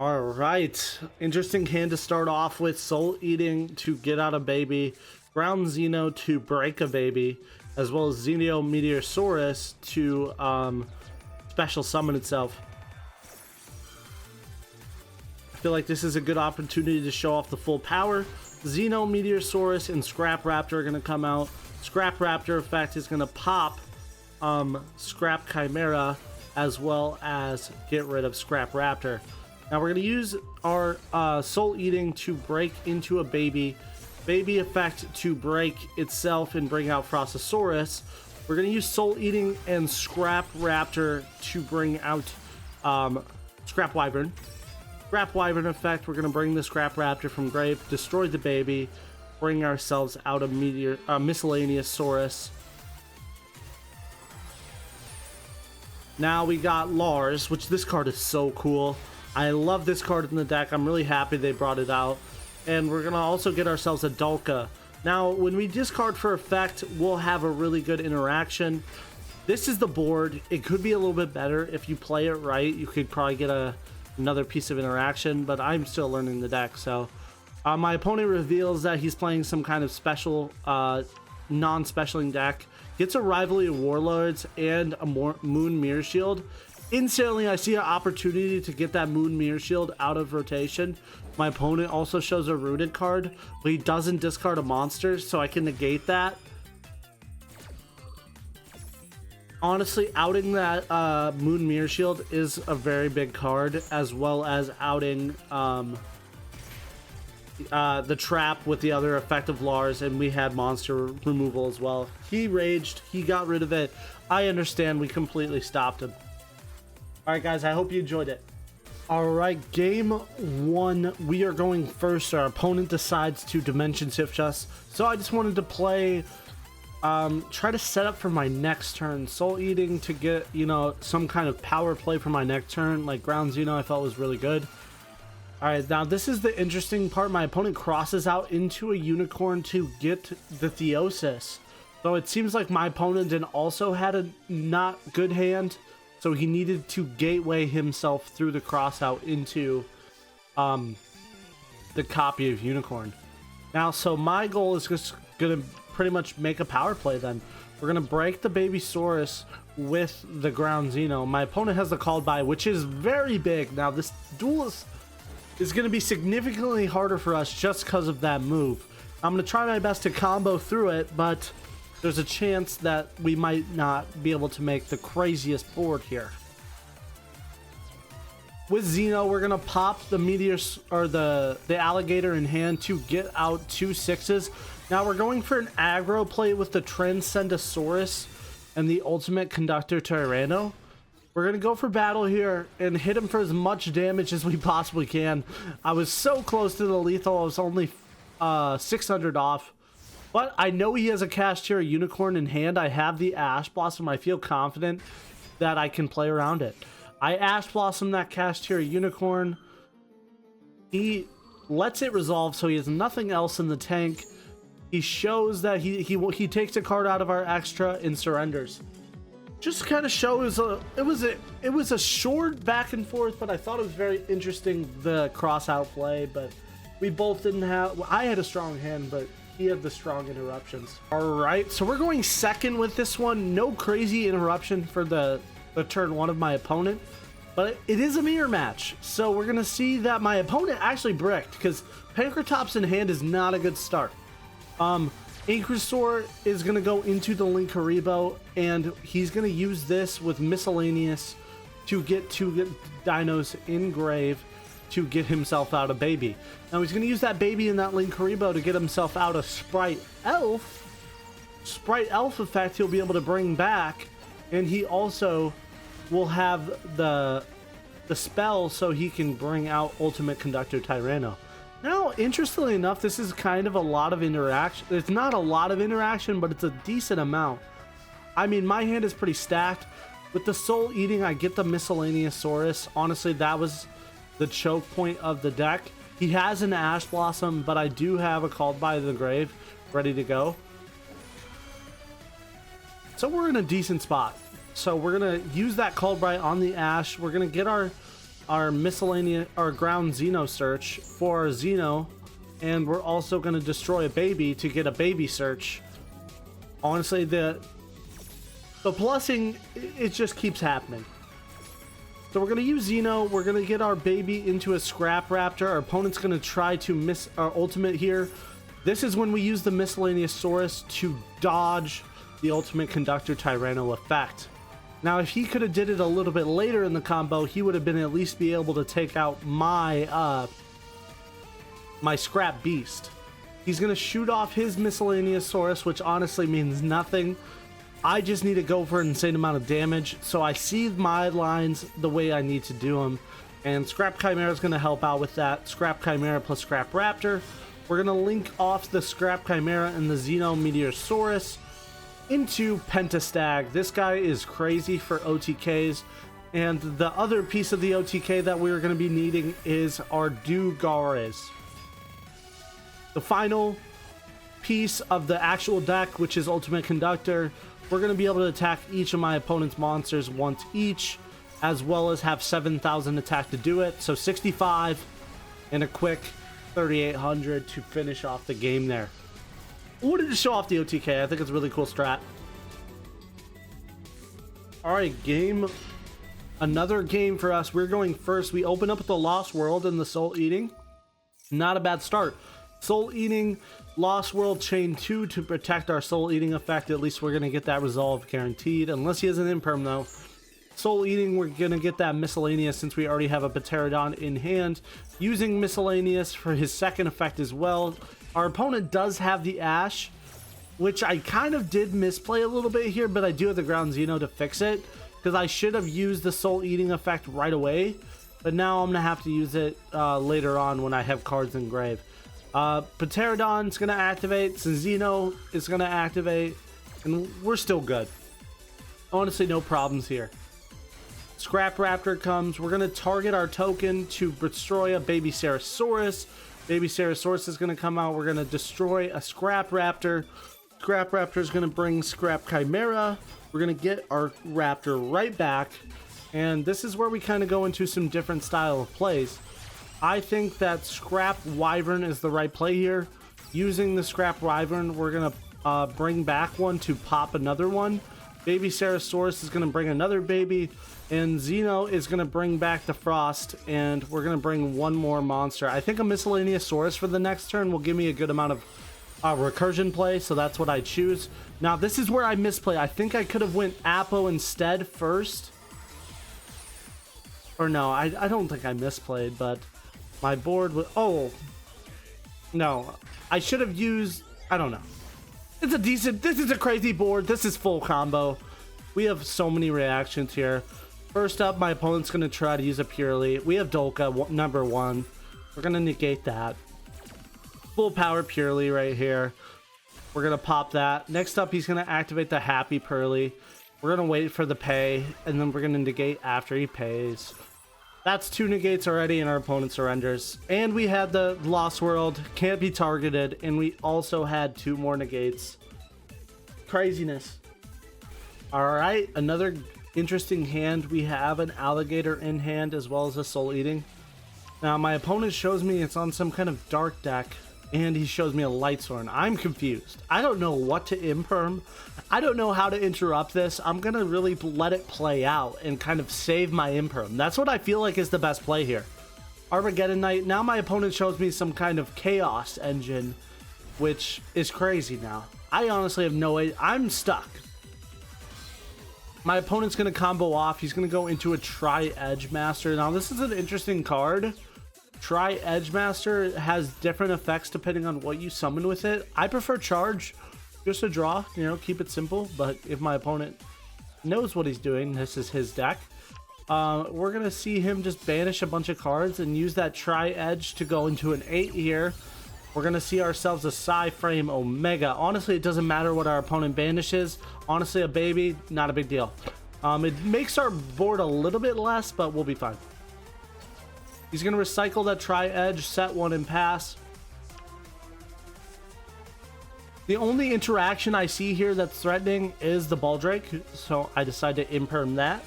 All right, interesting hand to start off with. Soul Eating to get out a baby, Ground Xeno to break a baby, as well as Xeno Meteorosaurus to special summon itself. I feel like this is a good opportunity to show off the full power. Xeno Meteorosaurus and Scrap Raptor are going to come out. Scrap Raptor effect is going to pop Scrap Chimera, as well as get rid of Scrap Raptor. Now we're going to use our Soul Eating to break into a baby effect to break itself and bring out Frostosaurus. We're going to use Soul Eating and Scrap Raptor to bring out Scrap Wyvern. Scrap Wyvern effect, we're going to bring the Scrap Raptor from grave, destroy the baby, bring ourselves out a Miscellaneous Saurus. Now we got Lars, which this card is so cool. I love this card in the deck. I'm really happy they brought it out. And we're going to also get ourselves a Dulka. Now, when we discard for effect, we'll have a really good interaction. This is the board. It could be a little bit better. If you play it right, you could probably get another piece of interaction, but I'm still learning the deck. So my opponent reveals that he's playing some kind of special non-specialing deck. Gets a Rivalry of Warlords and a Moon Mirror Shield. Instantly, I see an opportunity to get that Moon Mirror Shield out of rotation. My opponent also shows a Rooted card, but he doesn't discard a monster, so I can negate that. Honestly, outing that Moon Mirror Shield is a very big card, as well as outing the trap with the other effect of Lars, and we had monster removal as well. He raged, he got rid of it. I understand, we completely stopped him. Alright guys, I hope you enjoyed it. Alright, game one, we are going first. Our opponent decides to Dimension Shift us, so I just wanted to play, try to set up for my next turn. Soul Eating to get, you know, some kind of power play for my next turn, like Ground Xeno I felt was really good. Alright, now this is the interesting part. My opponent crosses out into a Unicorn to get the Theosis. So it seems like my opponent then also had a not good hand, so he needed to gateway himself through the cross out into the copy of Unicorn. Now, so my goal is just gonna pretty much make a power play then. We're gonna break the Baby Saurus with the Ground Xeno. My opponent has the Called By, which is very big. Now this duel is gonna be significantly harder for us just because of that move. I'm gonna try my best to combo through it, but there's a chance that we might not be able to make the craziest board here. With Xeno, we're gonna pop the meteor or the alligator in hand to get out 2 6s. Now we're going for an aggro play with the Transcendosaurus and the Ultimate Conductor Tyranno. We're gonna go for battle here and hit him for as much damage as we possibly can. I was so close to the lethal. I was only 600 off. But I know he has a Kashtira Unicorn in hand. I have the Ash Blossom. I feel confident that I can play around it. I Ash Blossom that Kashtira Unicorn. He lets it resolve, so he has nothing else in the tank. He shows that he takes a card out of our extra and surrenders. Just kind of shows it was a short back and forth, but I thought it was very interesting, the cross out play. But we both didn't have. Well, I had a strong hand, but he had the strong interruptions. All right, so we're going second with this one. No crazy interruption for the turn one of my opponent, but it is a mirror match. So we're gonna see that my opponent actually bricked, because Pancratops in hand is not a good start. Ankylosaur is gonna go into the Linkuriboh, and he's gonna use this with Miscellaneous to get 2 dinos in grave to get himself out a baby. Now he's going to use that baby in that Linkuriboh to get himself out a Sprite Elf. Sprite Elf effect he'll be able to bring back, and he also will have the spell so he can bring out Ultimate Conductor Tyranno. Now, interestingly enough, this is kind of a lot of interaction. It's not a lot of interaction, but it's a decent amount. I mean, my hand is pretty stacked. With the Soul Eating, I get the Miscellaneous Saurus. Honestly, that was the choke point of the deck. He has an Ash Blossom, but I do have a Called By the Grave ready to go. So we're in a decent spot. So we're gonna use that Called By on the Ash. We're gonna get our our miscellaneous, our ground Xeno search for our Xeno, and we're also going to destroy a baby to get a baby search. Honestly, the plussing, it just keeps happening. So we're going to use Xeno. We're going to get our baby into a Scrap Raptor. Our opponent's going to try to miss our ultimate here. This is when we use the Miscellaneousaurus to dodge the Ultimate Conductor Tyranno effect. Now, if he could have did it a little bit later in the combo, he would have been at least be able to take out my my Scrap Beast. He's going to shoot off his Miscellaneousaurus, which honestly means nothing. I just need to go for an insane amount of damage, so I see my lines the way I need to do them. And Scrap Chimera is going to help out with that. Scrap Chimera plus Scrap Raptor. We're going to link off the Scrap Chimera and the Xeno Meteorosaurus into Pentastag. This guy is crazy for OTKs. And the other piece of the OTK that we're going to be needing is our Dugares. The final piece of the actual deck, which is Ultimate Conductor. We're going to be able to attack each of my opponent's monsters once each, as well as have 7,000 attack to do it. So 65 and a quick 3,800 to finish off the game there. I wanted to show off the OTK. I think it's a really cool strat. Alright, game. Another game for us. We're going first. We open up with the Lost World and the Soul Eating. Not a bad start. Soul Eating, Lost World, Chain 2 to protect our Soul Eating effect. At least we're going to get that resolved guaranteed. Unless he has an Imperm though. Soul Eating, we're going to get that Miscellaneous since we already have a Pterodon in hand. Using Miscellaneous for his second effect as well. Our opponent does have the Ash, which I kind of did misplay a little bit here, but I do have the Ground Xeno to fix it. Because I should have used the Soul Eating effect right away. But now I'm going to have to use it later on when I have cards in grave. Pterodon's going to activate. Xeno is going to activate. And we're still good. Honestly, no problems here. Scrap Raptor comes. We're going to target our token to destroy a Baby Ceratosaurus. Baby Ceratosaurus is going to come out. We're going to destroy a Scrap Raptor. Scrap Raptor is going to bring Scrap Chimera. We're going to get our Raptor right back. And this is where we kind of go into some different style of plays. I think that Scrap Wyvern is the right play here. Using the Scrap Wyvern, we're going to bring back one to pop another one. Baby Ceratosaurus is going to bring another baby. And Xeno is going to bring back the Frost. And we're going to bring one more monster. I think a Miscellaneousaurus for the next turn will give me a good amount of recursion play. So that's what I choose. Now, this is where I misplay. I think I could have went Apo instead first. Or no, I don't think I misplayed, but my board was... Oh, no. I should have used... I don't know. It's a decent... This is a crazy board. This is full combo. We have so many reactions here. First up, my opponent's going to try to use a Purely. We have Dolka, number 1. We're going to negate that. Full power Purely right here. We're going to pop that. Next up, he's going to activate the Happy Purely. We're going to wait for the pay, and then we're going to negate after he pays. That's 2 negates already, and our opponent surrenders. And we had the Lost World, can't be targeted, and we also had 2 more negates. Craziness. Alright, another interesting hand. We have an Alligator in hand, as well as a Soul Eating. Now, my opponent shows me it's on some kind of dark deck, and he shows me a Lightsworn. I'm confused. I don't know what to Imperm. I don't know how to interrupt this. I'm going to really let it play out and kind of save my Imperm. That's what I feel like is the best play here. Armageddon Knight. Now my opponent shows me some kind of Chaos Engine, which is crazy now. I honestly have no idea. I'm stuck. My opponent's going to combo off. He's going to go into a Tri-Edge Master. Now this is an interesting card. Tri-Edge Master has different effects depending on what you summon with it. I prefer Charge. Just a draw, you know, keep it simple. But if my opponent knows what he's doing, this is his deck. We're going to see him just banish a bunch of cards and use that Tri-Edge to go into an 8 here. We're going to see ourselves a Psy-Frame Omega. Honestly, it doesn't matter what our opponent banishes. Honestly, a baby, not a big deal. It makes our board a little bit less, but we'll be fine. He's going to recycle that Tri-Edge, set 1 and pass. The only interaction I see here that's threatening is the Baldrake, so I decide to Imperm that.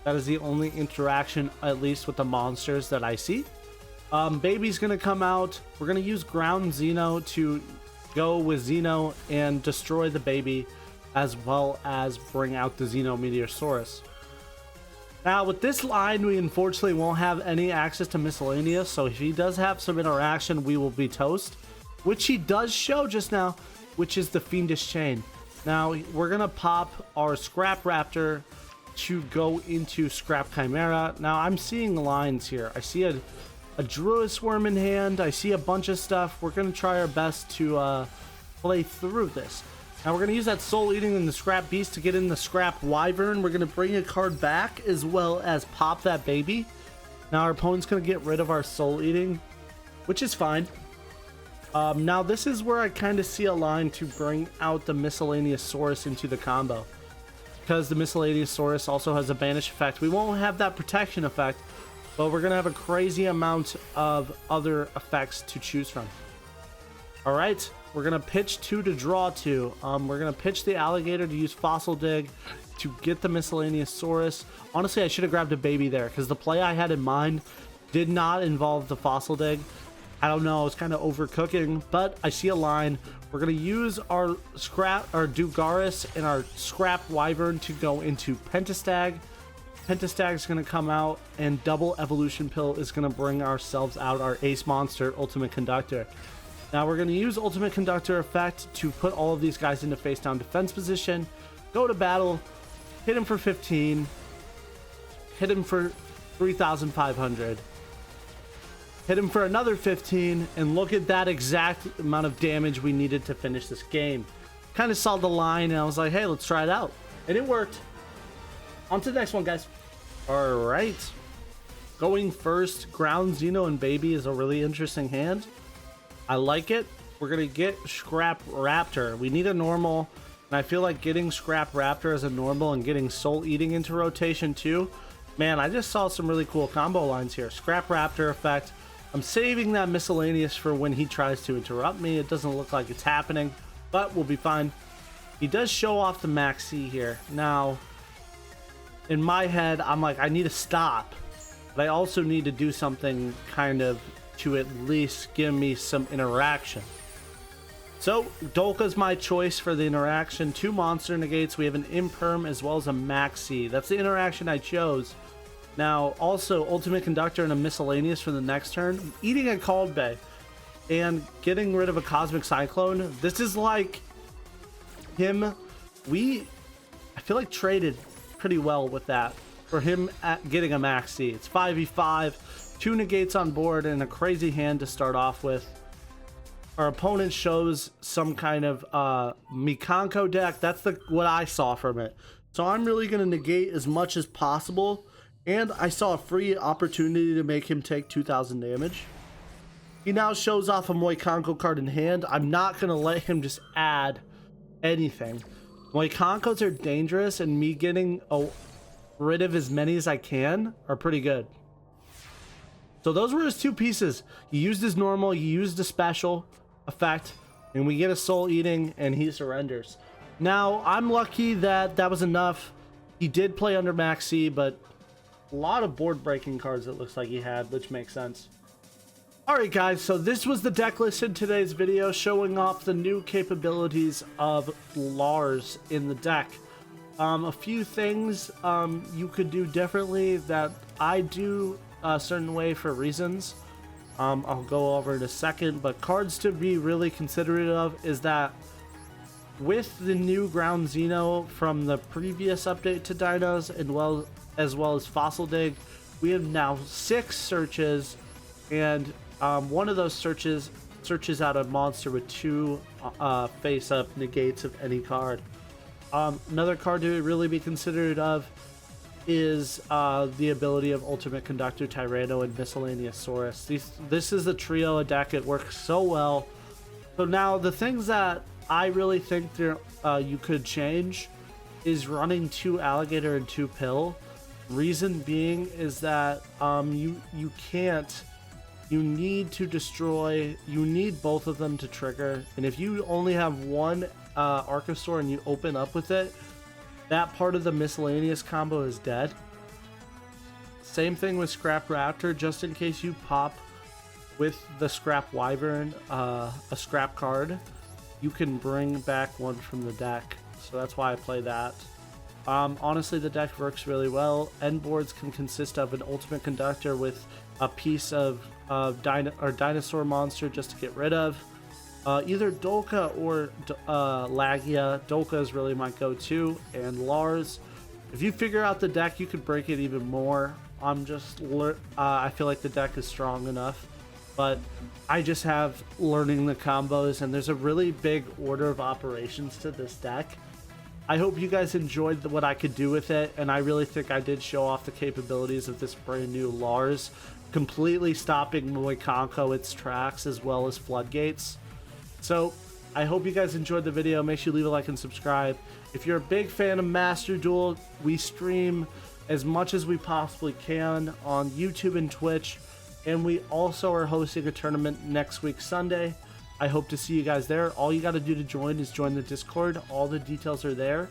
That is the only interaction, at least with the monsters, that I see. Baby's gonna come out. We're gonna use ground Xeno to go with Xeno and destroy the baby, as well as bring out the Xeno Meteorosaurus. Now with this line, we unfortunately won't have any access to miscellaneous, so if he does have some interaction, we will be toast, which he does show just now, which is the Fiendish Chain. Now we're gonna pop our Scrap Raptor to go into Scrap Chimera. Now I'm seeing lines here. I see a Druid Worm in hand. I see a bunch of stuff. We're gonna try our best to play through this. Now we're gonna use that Soul Eating and the Scrap Beast to get in the Scrap Wyvern. We're gonna bring a card back as well as pop that baby. Now our opponent's gonna get rid of our Soul Eating, which is fine. Now this is where I kind of see a line to bring out the Miscellaneousaurus into the combo, because the Miscellaneousaurus also has a banish effect. We won't have that protection effect, but we're gonna have a crazy amount of other effects to choose from. All right, we're gonna pitch 2 to draw 2. We're gonna pitch the Alligator to use Fossil Dig to get the Miscellaneousaurus. Honestly, I should have grabbed a baby there, because the play I had in mind did not involve the Fossil Dig. I don't know, it's kind of overcooking, but I see a line. We're gonna use our Dugaris and our Scrap Wyvern to go into Pentastag. Pentastag is gonna come out, and Double Evolution Pill is gonna bring ourselves out our ace monster, Ultimate Conductor. Now we're gonna use Ultimate Conductor effect to put all of these guys into face down defense position, go to battle, hit him for 15, hit him for 3,500. Hit him for another 15, and look at that exact amount of damage we needed to finish this game. Kind of saw the line, and I was like, hey, let's try it out. And it worked. On to the next one, guys. All right. Going first, Ground Xeno and Baby is a really interesting hand. I like it. We're going to get Scrap Raptor. We need a normal, and I feel like getting Scrap Raptor as a normal and getting Soul Eating into rotation too. Man, I just saw some really cool combo lines here. Scrap Raptor effect. I'm saving that Miscellaneous for when he tries to interrupt me. It doesn't look like it's happening, but we'll be fine. He does show off the Maxi here. Now, in my head, I'm like, I need to stop, but I also need to do something kind of to at least give me some interaction. So, Dolka's my choice for the interaction. 2 monster negates. We have an Imperm as well as a Maxi. That's the interaction I chose. Now, also, Ultimate Conductor and a Miscellaneous for the next turn. Eating a Called Bay and getting rid of a Cosmic Cyclone. This is like him. I feel like traded pretty well with that for him getting a Maxi. It's 5v5, 2 negates on board, and a crazy hand to start off with. Our opponent shows some kind of Mikanko deck. That's what I saw from it. So I'm really going to negate as much as possible. And I saw a free opportunity to make him take 2,000 damage. He now shows off a Mikanko card in hand. I'm not going to let him just add anything. Moikankos are dangerous, and me getting rid of as many as I can are pretty good. So those were his 2 pieces. He used his normal, he used a special effect, and we get a Soul Eating, and he surrenders. Now, I'm lucky that that was enough. He did play under Maxi, but a lot of board breaking cards it looks like he had, which makes sense. Alright guys, so this was the deck list in today's video, showing off the new capabilities of Lars in the deck. A few things you could do differently that I do a certain way for reasons. I'll go over in a second, but cards to be really considerate of is that with the new Ground Xeno from the previous update to Dinos, and as well as Fossil Dig, we have now 6 searches, and one of those searches out a monster with 2 face-up negates of any card. Another card to really be considerate of is the ability of Ultimate Conductor, Tyranno, and Miscellaneousaurus. This is a trio deck. It works so well. So now the things that I really think you could change is running 2 Alligator and 2 Pill. Reason being is that you can't. You need to destroy. You need both of them to trigger. And if you only have one Archosaur and you open up with it, that part of the Miscellaneous combo is dead. Same thing with Scrap Raptor, just in case you pop with the Scrap Wyvern a scrap card, you can bring back one from the deck. So that's why I play that. Honestly, the deck works really well. End boards can consist of an Ultimate Conductor with a piece of dinosaur monster just to get rid of. Either Dolka or Lagia. Dolka is really my go-to, and Lars. If you figure out the deck, you could break it even more. I feel like the deck is strong enough, but I just have learning the combos, and there's a really big order of operations to this deck. I hope you guys enjoyed what I could do with it, and I really think I did show off the capabilities of this brand new Lars, completely stopping Mikanko its tracks as well as Floodgates. So I hope you guys enjoyed the video. Make sure you leave a like and subscribe. If you're a big fan of Master Duel, we stream as much as we possibly can on YouTube and Twitch, and we also are hosting a tournament next week Sunday. I hope to see you guys there. All you got to do to join is join the Discord. All the details are there.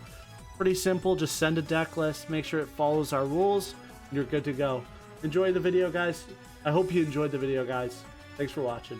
Pretty simple. Just send a deck list, make sure it follows our rules, and you're good to go. Enjoy the video, guys. I hope you enjoyed the video, guys. Thanks for watching.